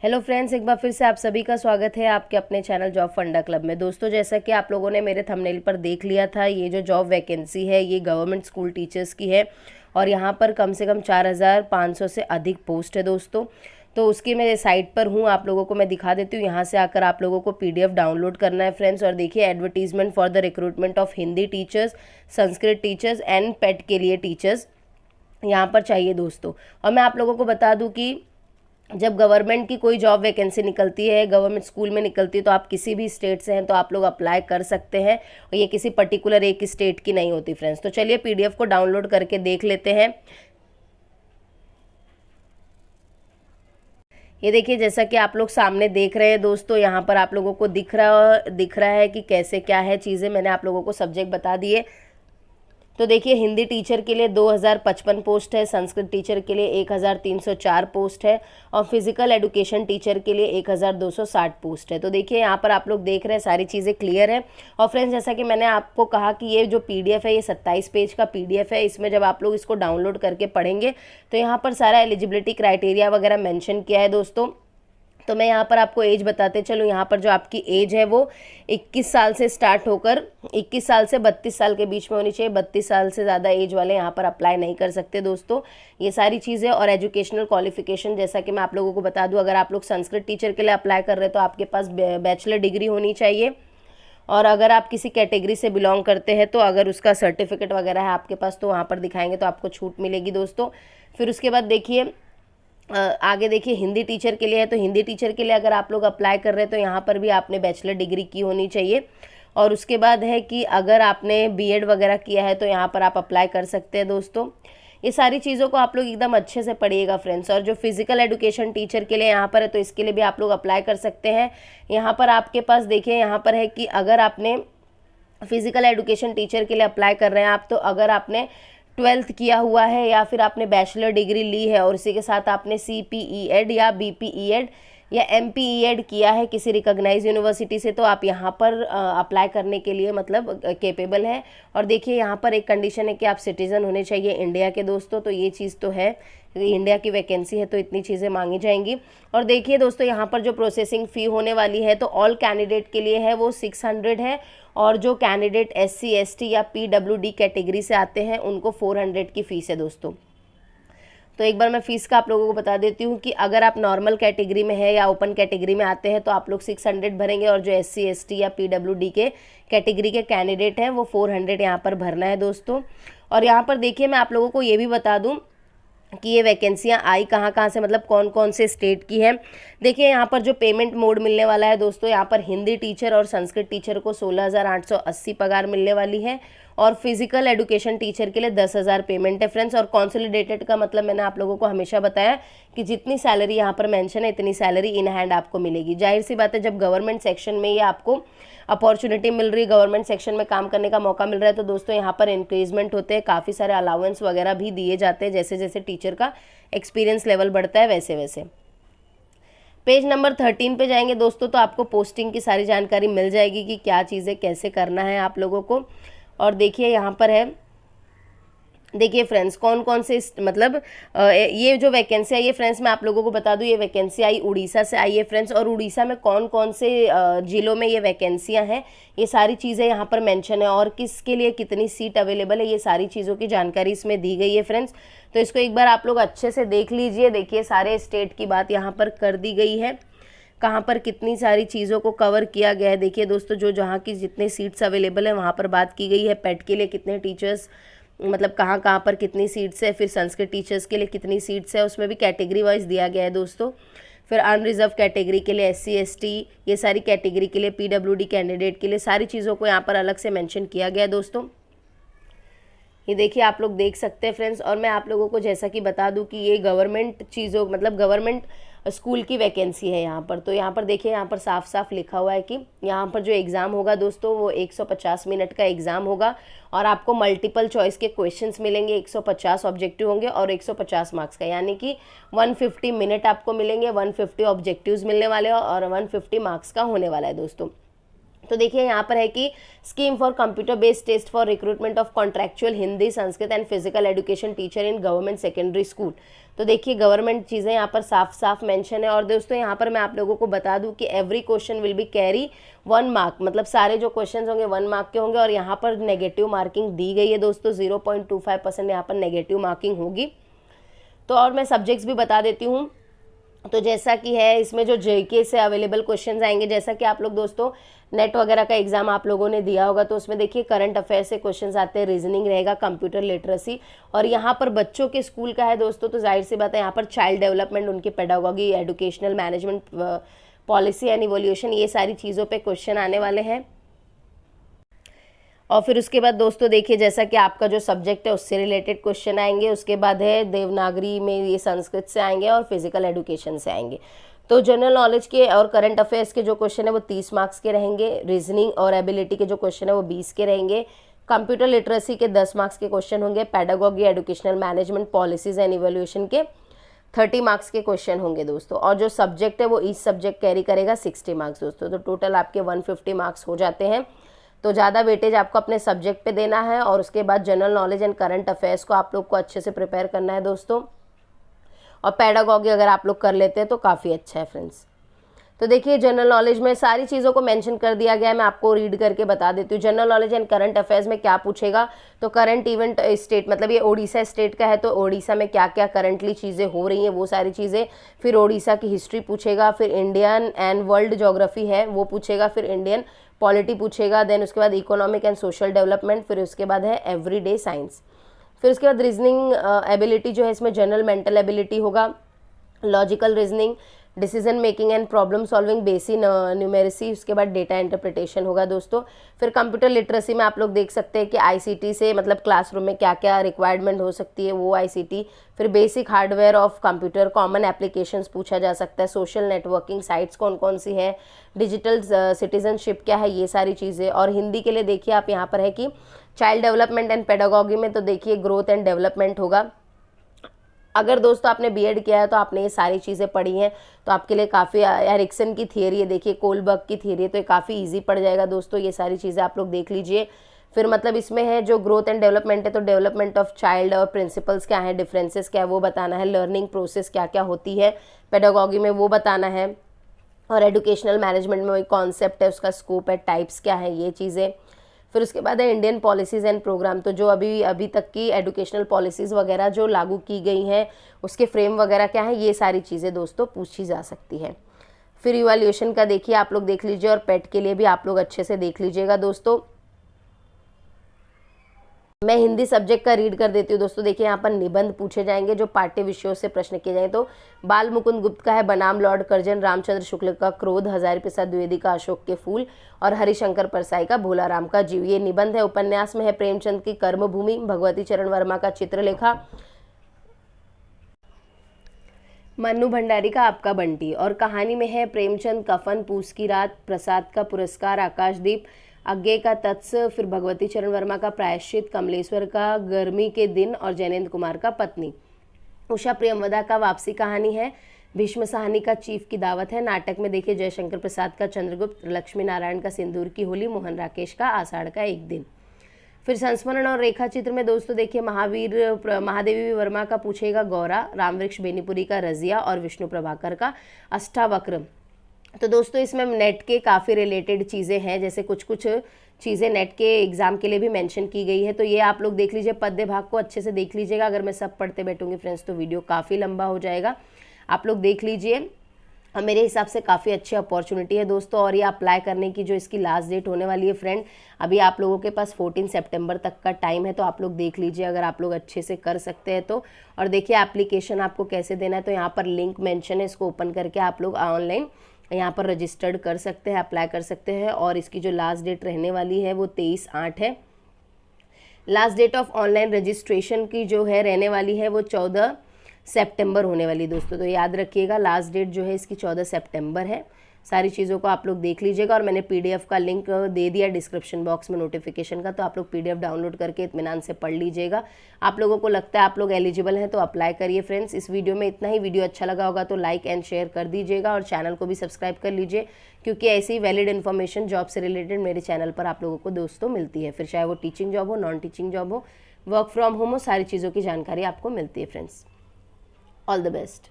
Hello friends, एक बार फिर से आप सभी का स्वागत है आपके अपने चैनल जॉब फंडा क्लब में। दोस्तों, जैसा कि आप लोगों ने मेरे थंबनेल पर देख लिया था, ये जो जॉब वैकेंसी है ये गवर्नमेंट स्कूल टीचर्स की है और यहाँ पर कम से कम 4500 से अधिक पोस्ट है दोस्तों। तो उसकी मैं साइट पर हूँ, आप लोगों को मैं दिखा देती हूँ। यहाँ से आकर आप लोगों को PDF डाउनलोड करना है फ्रेंड्स। और देखिए, advertisement for the recruitment of Hindi teachers, Sanskrit teachers and PET के लिए टीचर्स यहाँ पर चाहिए दोस्तों। और मैं आप लोगों को बता दूँ कि जब गवर्नमेंट की कोई जॉब वैकेंसी निकलती है, गवर्नमेंट स्कूल में निकलती है, तो आप किसी भी स्टेट से हैं तो आप लोग अप्लाई कर सकते हैं और ये किसी पर्टिकुलर एक स्टेट की नहीं होती फ्रेंड्स। तो चलिए PDF को डाउनलोड करके देख लेते हैं। ये देखिए, जैसा कि आप लोग सामने देख रहे हैं दोस्तों, यहाँ पर आप लोगों को दिख रहा है कि कैसे क्या है चीज़ें। मैंने आप लोगों को सब्जेक्ट बता दिए। तो देखिए, हिंदी टीचर के लिए 2055 पोस्ट है, संस्कृत टीचर के लिए 1304 पोस्ट है और फिजिकल एजुकेशन टीचर के लिए 1260 पोस्ट है। तो देखिए, यहाँ पर आप लोग देख रहे हैं सारी चीज़ें क्लियर है। और फ्रेंड्स, जैसा कि मैंने आपको कहा कि ये जो PDF है ये 27 पेज का PDF है। इसमें जब आप लोग इसको डाउनलोड करके पढ़ेंगे तो यहाँ पर सारा एलिजिबिलिटी क्राइटेरिया वगैरह मेंशन किया है दोस्तों। तो मैं यहाँ पर आपको एज बताते चलूँ। यहाँ पर जो आपकी एज है वो 21 साल से स्टार्ट होकर 21 साल से 32 साल के बीच में होनी चाहिए। 32 साल से ज़्यादा एज वाले यहाँ पर अप्लाई नहीं कर सकते दोस्तों। ये सारी चीज़ें और एजुकेशनल क्वालिफिकेशन, जैसा कि मैं आप लोगों को बता दूँ, अगर आप लोग संस्कृत टीचर के लिए अप्लाई कर रहे हैं तो आपके पास बैचलर डिग्री होनी चाहिए। और अगर आप किसी कैटेगरी से बिलोंग करते हैं तो अगर उसका सर्टिफिकेट वगैरह है आपके पास तो वहाँ पर दिखाएंगे तो आपको छूट मिलेगी दोस्तों। फिर उसके बाद देखिए, आगे देखिए, हिंदी टीचर के लिए है। तो हिंदी टीचर के लिए अगर आप लोग अप्लाई कर रहे हैं तो यहाँ पर भी आपने बैचलर डिग्री की होनी चाहिए। और उसके बाद है कि अगर आपने BEd वगैरह किया है तो यहाँ पर आप अप्लाई कर सकते हैं दोस्तों। ये सारी चीज़ों को आप लोग एकदम अच्छे से पढ़िएगा फ्रेंड्स। और जो फिजिकल एजुकेशन टीचर के लिए यहाँ पर है तो इसके लिए भी आप लोग अप्लाई कर सकते हैं। यहाँ पर आपके पास देखिए, यहाँ पर है कि अगर आपने फिजिकल एजुकेशन टीचर के लिए अप्लाई कर रहे हैं आप, तो अगर आपने 12th किया हुआ है या फिर आपने बैचलर डिग्री ली है और इसी के साथ आपने CPEd या BPEd या MPEd किया है किसी रिकॉग्नाइज यूनिवर्सिटी से, तो आप यहाँ पर अप्लाई करने के लिए मतलब केपेबल हैं। और देखिए, यहाँ पर एक कंडीशन है कि आप सिटीज़न होने चाहिए इंडिया के दोस्तों। तो ये चीज़ तो है, इंडिया की वैकेंसी है तो इतनी चीज़ें मांगी जाएंगी। और देखिए दोस्तों, यहाँ पर जो प्रोसेसिंग फ़ी होने वाली है तो ऑल कैंडिडेट के लिए है वो 600 है और जो कैंडिडेट SC ST या PWD कैटेगरी से आते हैं उनको 400 की फ़ीस है दोस्तों। तो एक बार मैं फ़ीस का आप लोगों को बता देती हूँ कि अगर आप नॉर्मल कैटेगरी में है या ओपन कैटेगरी में आते हैं तो आप लोग 600 भरेंगे और जो SC ST या PWD के कैटेगरी के कैंडिडेट हैं वो 400 यहाँ पर भरना है दोस्तों। और यहाँ पर देखिए, मैं आप लोगों को ये भी बता दूँ कि ये वैकेंसियाँ आई कहाँ से, मतलब कौन कौन से स्टेट की है। देखिए, यहाँ पर जो पेमेंट मोड मिलने वाला है दोस्तों, यहाँ पर हिंदी टीचर और संस्कृत टीचर को 16,880 पगार मिलने वाली है और फिजिकल एजुकेशन टीचर के लिए 10,000 पेमेंट है फ्रेंड्स। और कॉन्सोलिडेटेड का मतलब मैंने आप लोगों को हमेशा बताया कि जितनी सैलरी यहाँ पर मेंशन है इतनी सैलरी इन हैंड आपको मिलेगी। जाहिर सी बात है, जब गवर्नमेंट सेक्शन में ये आपको अपॉर्चुनिटी मिल रही, गवर्नमेंट सेक्शन में काम करने का मौका मिल रहा है, तो दोस्तों यहाँ पर इंक्रीजमेंट होते हैं, काफ़ी सारे अलाउंस वगैरह भी दिए जाते हैं। जैसे जैसे टीचर का एक्सपीरियंस लेवल बढ़ता है वैसे वैसे। पेज नंबर 13 पे जाएंगे दोस्तों तो आपको पोस्टिंग की सारी जानकारी मिल जाएगी कि क्या चीज़ें कैसे करना है आप लोगों को। और देखिए, यहाँ पर है, देखिए फ्रेंड्स, कौन कौन से मतलब ये जो वैकेंसी आई है फ्रेंड्स, मैं आप लोगों को बता दूं, ये वैकेंसी आई उड़ीसा से आई है फ्रेंड्स। और उड़ीसा में कौन कौन से जिलों में ये वैकेंसियां हैं ये सारी चीज़ें यहाँ पर मेंशन है और किसके लिए कितनी सीट अवेलेबल है, ये सारी चीज़ों की जानकारी इसमें दी गई है फ्रेंड्स। तो इसको एक बार आप लोग अच्छे से देख लीजिए। देखिए, सारे स्टेट की बात यहाँ पर कर दी गई है, कहाँ पर कितनी सारी चीज़ों को कवर किया गया है। देखिए दोस्तों, जो जहाँ की जितने सीट्स अवेलेबल है वहाँ पर बात की गई है। पेट के लिए कितने टीचर्स, मतलब कहाँ कहाँ पर कितनी सीट्स है, फिर संस्कृत टीचर्स के लिए कितनी सीट्स है, उसमें भी कैटेगरी वाइज दिया गया है दोस्तों। फिर अनरिजर्व कैटेगरी के लिए SC ST, ये सारी कैटेगरी के लिए PWD कैंडिडेट के लिए सारी चीज़ों को यहाँ पर अलग से मेंशन किया गया है दोस्तों। ये देखिए, आप लोग देख सकते हैं फ्रेंड्स। और मैं आप लोगों को जैसा कि बता दूं कि ये गवर्नमेंट चीज़ों मतलब गवर्नमेंट स्कूल की वैकेंसी है यहाँ पर। तो यहाँ पर देखिए, यहाँ पर साफ साफ लिखा हुआ है कि यहाँ पर जो एग्ज़ाम होगा दोस्तों वो 150 मिनट का एग्ज़ाम होगा और आपको मल्टीपल चॉइस के क्वेश्चंस मिलेंगे। 150 ऑब्जेक्टिव होंगे और 150 मार्क्स का, यानी कि 150 मिनट आपको मिलेंगे, 150 ऑब्जेक्टिव्स मिलने वाले और 150 मार्क्स का होने वाला है दोस्तों। तो देखिए यहाँ पर है कि scheme for computer based test for recruitment of contractual Hindi, Sanskrit and physical education teacher in government secondary school. तो देखिए गवर्नमेंट चीज़ें यहाँ पर साफ साफ मेंशन है। और दोस्तों यहाँ पर मैं आप लोगों को बता दूं कि every question will be carry 1 mark, मतलब सारे जो क्वेश्चन होंगे 1 मार्क के होंगे। और यहाँ पर नेगेटिव मार्किंग दी गई है दोस्तों, 0.25% यहाँ पर नेगेटिव मार्किंग होगी। तो और मैं सब्जेक्ट्स भी बता देती हूँ। तो जैसा कि है इसमें जो जेके से अवेलेबल क्वेश्चंस आएंगे, जैसा कि आप लोग दोस्तों नेट वगैरह का एग्जाम आप लोगों ने दिया होगा, तो उसमें देखिए करंट अफेयर से क्वेश्चंस आते हैं, रीजनिंग रहेगा, कंप्यूटर लिटरेसी। और यहाँ पर बच्चों के स्कूल का है दोस्तों, तो जाहिर सी बात है यहाँ पर चाइल्ड डेवलपमेंट, उनकी pedagogy, educational management policy and evolution, ये सारी चीज़ों पर क्वेश्चन आने वाले हैं। और फिर उसके बाद दोस्तों देखिए जैसा कि आपका जो सब्जेक्ट है उससे रिलेटेड क्वेश्चन आएंगे। उसके बाद है देवनागरी में, ये संस्कृत से आएंगे और फिजिकल एजुकेशन से आएंगे। तो जनरल नॉलेज के और करंट अफेयर्स के जो क्वेश्चन है वो 30 मार्क्स के रहेंगे। रीजनिंग और एबिलिटी के जो क्वेश्चन है वो 20 के रहेंगे। कंप्यूटर लिटरेसी के 10 मार्क्स के क्वेश्चन होंगे। Pedagogy, educational management policies and evolution के 30 मार्क्स के क्वेश्चन होंगे दोस्तों। और जो सब्जेक्ट है वो ईच सब्जेक्ट कैरी करेगा 60 मार्क्स दोस्तों। तो टोटल आपके 150 मार्क्स हो जाते हैं। तो ज़्यादा वेटेज आपको अपने सब्जेक्ट पे देना है। और उसके बाद general knowledge and current affairs को आप लोग को अच्छे से प्रिपेयर करना है दोस्तों। और पेडागोगी अगर आप लोग कर लेते हैं तो काफ़ी अच्छा है फ्रेंड्स। तो देखिए जनरल नॉलेज में सारी चीज़ों को मेंशन कर दिया गया है, मैं आपको रीड करके बता देती हूँ। General knowledge and current affairs में क्या पूछेगा, तो करंट इवेंट स्टेट, मतलब ये ओडिशा स्टेट का है, तो ओडिशा में क्या क्या करंटली चीज़ें हो रही हैं वो सारी चीज़ें। फिर ओडिशा की हिस्ट्री पूछेगा, फिर इंडियन एंड वर्ल्ड ज्योग्राफी है वो पूछेगा, फिर इंडियन पॉलिटी पूछेगा, देन उसके बाद इकोनॉमिक एंड सोशल डेवलपमेंट, फिर उसके बाद है एवरीडे साइंस। फिर उसके बाद रीजनिंग एबिलिटी जो है इसमें जनरल मेंटल एबिलिटी होगा, logical reasoning, decision making and problem solving, basic numeracy, उसके बाद डेटा इंटरप्रिटेशन होगा दोस्तों। फिर कंप्यूटर लिटरेसी में आप लोग देख सकते हैं कि आईसीटी से, मतलब क्लासरूम में क्या क्या रिक्वायरमेंट हो सकती है वो आईसीटी। फिर basic hardware of computer, common applications पूछा जा सकता है, सोशल नेटवर्किंग साइट्स कौन कौन सी है, डिजिटल सिटीजनशिप क्या है, ये सारी चीज़ें। और हिंदी के लिए देखिए आप यहाँ पर है कि चाइल्ड डेवलपमेंट एंड पेडागोगी में तो देखिए ग्रोथ एंड डेवलपमेंट होगा। अगर दोस्तों आपने बीएड किया है तो आपने ये सारी चीज़ें पढ़ी हैं तो आपके लिए काफ़ी, एरिक्सन की थियरी है देखिए, कोलबर्ग की थियरी है, तो ये काफ़ी इजी पड़ जाएगा दोस्तों। ये सारी चीज़ें आप लोग देख लीजिए। फिर मतलब इसमें है जो ग्रोथ एंड डेवलपमेंट है, तो डेवलपमेंट ऑफ चाइल्ड और प्रिंसिपल्स क्या है, डिफरेंसेस क्या है वो बताना है, लर्निंग प्रोसेस क्या क्या होती है पेडागोगी में वो बताना है, और एजुकेशनल मैनेजमेंट में वही कॉन्सेप्ट है, उसका स्कोप है, टाइप्स क्या है, ये चीज़ें। फिर उसके बाद है इंडियन पॉलिसीज़ एंड प्रोग्राम, तो जो अभी तक की एजुकेशनल पॉलिसीज़ वगैरह जो लागू की गई हैं उसके फ्रेम वगैरह क्या है, ये सारी चीज़ें दोस्तों पूछी जा सकती है। फिर इवैल्यूएशन का देखिए आप लोग देख लीजिए, और पेट के लिए भी आप लोग अच्छे से देख लीजिएगा दोस्तों। मैं हिंदी सब्जेक्ट का रीड कर देती हूँ दोस्तों। देखिए यहाँ पर निबंध पूछे जाएंगे जो पाठ्य विषयों से प्रश्न किए जाएंगे। तो बाल मुकुंद गुप्त का है बनाम लॉर्ड कर्जन, रामचंद्र शुक्ल का क्रोध, हजारी प्रसाद द्विवेदी का अशोक के फूल, और हरिशंकर परसाई का भोला राम का जीव, ये निबंध है। उपन्यास में है प्रेमचंद की कर्मभूमि, भगवती चरण वर्मा का चित्रलेखा, मन्नू भंडारी का आपका बंटी, और कहानी में है प्रेमचंद कफन, पूस की रात, प्रसाद का पुरस्कार, आकाशदीप, अज्ञे का तत्स, फिर भगवती चरण वर्मा का प्रायश्चित, कमलेश्वर का गर्मी के दिन, और जैनेन्द्र कुमार का पत्नी, उषा प्रियमवदा का वापसी कहानी है, भीष्म साहनी का चीफ की दावत है। नाटक में देखिए जयशंकर प्रसाद का चंद्रगुप्त, लक्ष्मी नारायण का सिंदूर की होली, मोहन राकेश का आषाढ़ का एक दिन। फिर संस्मरण और रेखा चित्र में दोस्तों देखिए महादेवी वर्मा का पूछेगा गौरा, रामवृक्ष बेनीपुरी का रजिया, और विष्णु प्रभाकर का अष्टावक्र। तो दोस्तों इसमें नेट के काफ़ी रिलेटेड चीज़ें हैं, जैसे कुछ चीज़ें नेट के एग्ज़ाम के लिए भी मेंशन की गई है, तो ये आप लोग देख लीजिए। पद्य भाग को अच्छे से देख लीजिएगा, अगर मैं सब पढ़ते बैठूंगी फ्रेंड्स तो वीडियो काफ़ी लंबा हो जाएगा, आप लोग देख लीजिए। मेरे हिसाब से काफ़ी अच्छी अपॉर्चुनिटी है दोस्तों, और ये अप्लाई करने की जो इसकी लास्ट डेट होने वाली है फ्रेंड, अभी आप लोगों के पास 14 सितंबर तक का टाइम है, तो आप लोग देख लीजिए अगर आप लोग अच्छे से कर सकते हैं तो। और देखिए एप्लीकेशन आपको कैसे देना है, तो यहाँ पर लिंक मेंशन है, इसको ओपन करके आप लोग ऑनलाइन यहाँ पर रजिस्टर्ड कर सकते हैं, अप्लाई कर सकते हैं। और इसकी जो लास्ट डेट रहने वाली है वो 23/8 है। Last date of online registration की जो है रहने वाली है वो 14 सितंबर होने वाली दोस्तों, तो याद रखिएगा लास्ट डेट जो है इसकी 14 सितंबर है। सारी चीज़ों को आप लोग देख लीजिएगा। और मैंने PDF का लिंक दे दिया डिस्क्रिप्शन बॉक्स में नोटिफिकेशन का, तो आप लोग PDF डाउनलोड करके इत्मीनान से पढ़ लीजिएगा। आप लोगों को लगता है आप लोग एलिजिबल हैं तो अप्लाई करिए फ्रेंड्स। इस वीडियो में इतना ही। वीडियो अच्छा लगा होगा तो लाइक एंड शेयर कर दीजिएगा और चैनल को भी सब्सक्राइब कर लीजिए, क्योंकि ऐसी वैलिड इन्फॉर्मेशन जॉब से रिलेटेड मेरे चैनल पर आप लोगों को दोस्तों मिलती है। फिर चाहे वो टीचिंग जॉब हो, नॉन टीचिंग जॉब हो, वर्क फ्रॉम होम हो, सारी चीज़ों की जानकारी आपको मिलती है फ्रेंड्स। All the best.